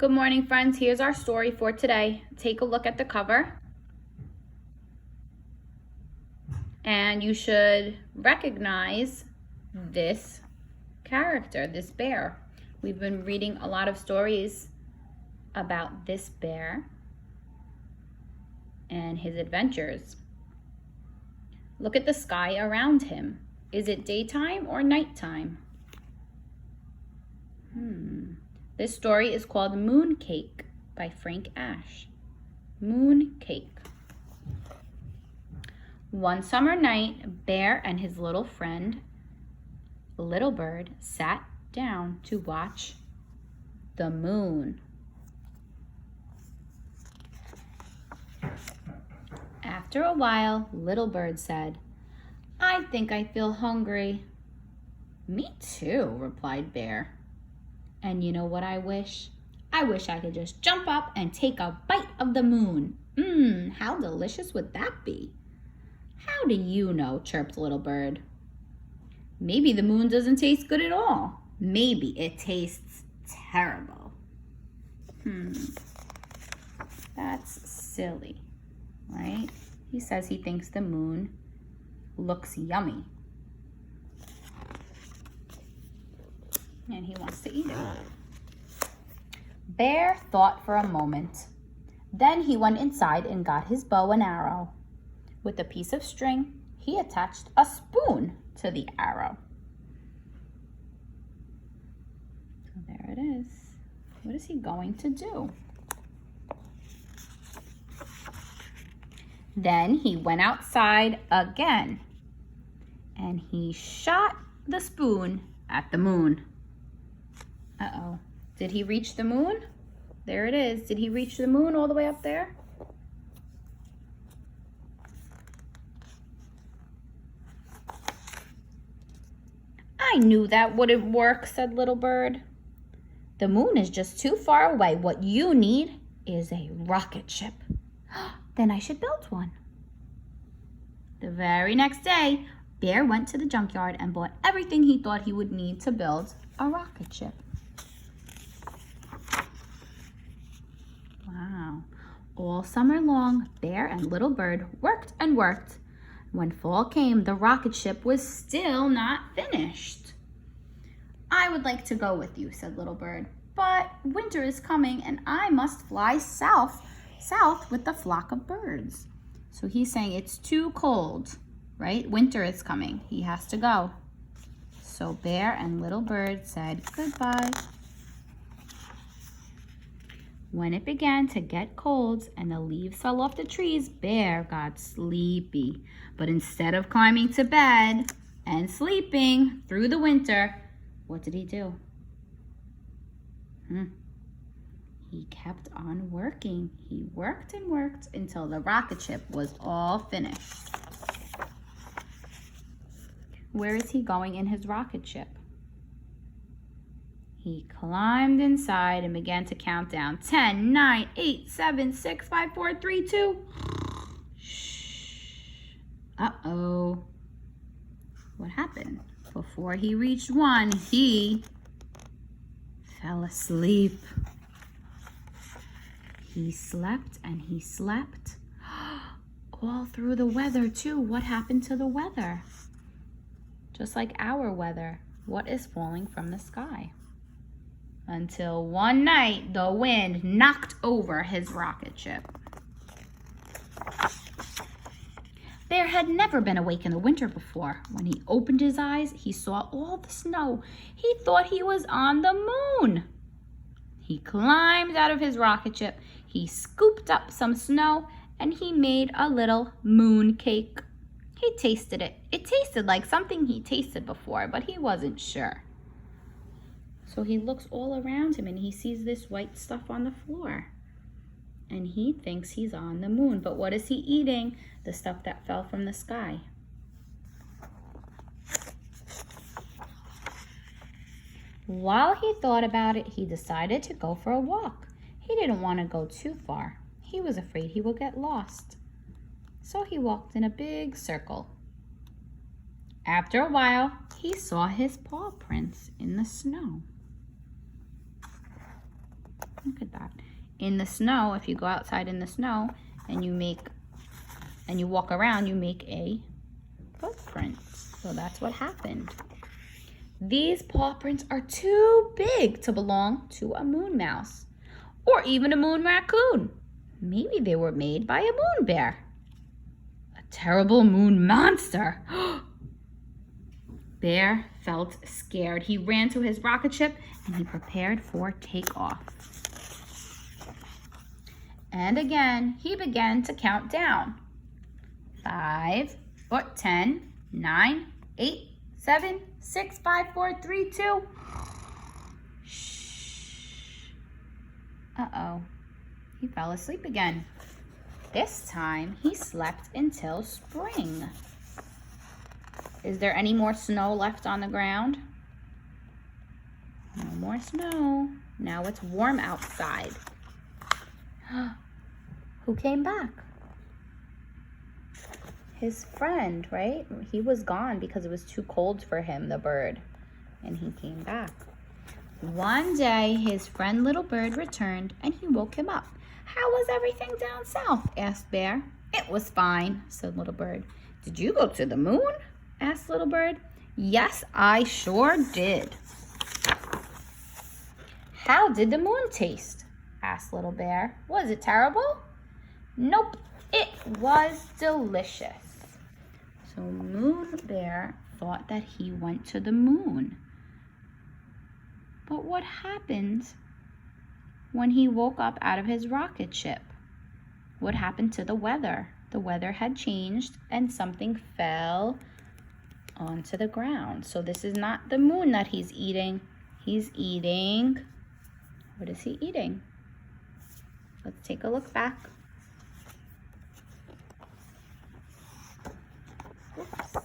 Good morning, friends. Here's our story for today. Take a look at the cover. And you should recognize this character, this bear. We've been reading a lot of stories about this bear and his adventures. Look at the sky around him. Is it daytime or nighttime? This story is called Mooncake by Frank Ash. Mooncake. One summer night, Bear and his little friend, Little Bird, sat down to watch the moon. After a while, Little Bird said, "I think I feel hungry." "Me too," replied Bear. "And you know what I wish? I wish I could just jump up and take a bite of the moon. How delicious would that be?" "How do you know?" chirped Little Bird. "Maybe the moon doesn't taste good at all. Maybe it tastes terrible." That's silly, right? He says he thinks the moon looks yummy. And he wants to eat it. Bear thought for a moment. Then he went inside and got his bow and arrow. With a piece of string, he attached a spoon to the arrow. So there it is. What is he going to do? Then he went outside again, and he shot the spoon at the moon. Uh-oh. Did he reach the moon? There it is. Did he reach the moon all the way up there? "I knew that wouldn't work," said Little Bird. "The moon is just too far away. What you need is a rocket ship." "Then I should build one." The very next day, Bear went to the junkyard and bought everything he thought he would need to build a rocket ship. Wow. All summer long, Bear and Little Bird worked and worked. When fall came, the rocket ship was still not finished. "I would like to go with you," said Little Bird, "but winter is coming and I must fly south with the flock of birds." So he's saying it's too cold, right? Winter is coming. He has to go. So Bear and Little Bird said goodbye. When it began to get cold and the leaves fell off the trees, Bear got sleepy. But instead of climbing to bed and sleeping through the winter, what did he do? He kept on working. He worked and worked until the rocket ship was all finished. Where is he going in his rocket ship? He climbed inside and began to count down. 10, 9, 8, 7, 6, 5, 4, 3, 2. Shh. Uh-oh. What happened? Before he reached 1, he fell asleep. He slept and he slept. All through the weather, too. What happened to the weather? Just like our weather, what is falling from the sky? Until one night, the wind knocked over his rocket ship. Bear had never been awake in the winter before. When he opened his eyes, he saw all the snow. He thought he was on the moon. He climbed out of his rocket ship. He scooped up some snow and he made a little moon cake. He tasted it. It tasted like something he tasted before, but he wasn't sure. So he looks all around him and he sees this white stuff on the floor. And he thinks he's on the moon. But what is he eating? The stuff that fell from the sky. While he thought about it, he decided to go for a walk. He didn't want to go too far. He was afraid he would get lost. So he walked in a big circle. After a while, he saw his paw prints in the snow. Look at that. In the snow, if you go outside in the snow and you walk around, you make a footprint. So that's what happened. These paw prints are too big to belong to a moon mouse or even a moon raccoon. Maybe they were made by a moon bear. A terrible moon monster. Bear felt scared. He ran to his rocket ship and he prepared for takeoff. And again, he began to count down. 5, 10, 9, 8, 7, 6, 5, 4, 3, 2. Shh. Uh-oh. He fell asleep again. This time, he slept until spring. Is there any more snow left on the ground? No more snow. Now it's warm outside. Who came back? His friend, right? He was gone because it was too cold for him, the bird, and he came back. One day, his friend Little Bird returned and he woke him up. How was everything down south? Asked Bear. It was fine, said Little Bird. Did you go to the moon? Asked Little Bird. Yes, I sure did. How did the moon taste? Asked Little Bear. Was it terrible? Nope, it was delicious. So Moon Bear thought that he went to the moon. But what happened when he woke up out of his rocket ship? What happened to the weather? The weather had changed and something fell onto the ground. So this is not the moon that he's eating. He's eating, what is he eating? Let's take a look back. Oops.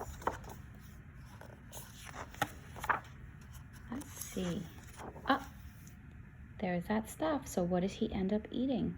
Let's see. Oh, there's that stuff. So what does he end up eating?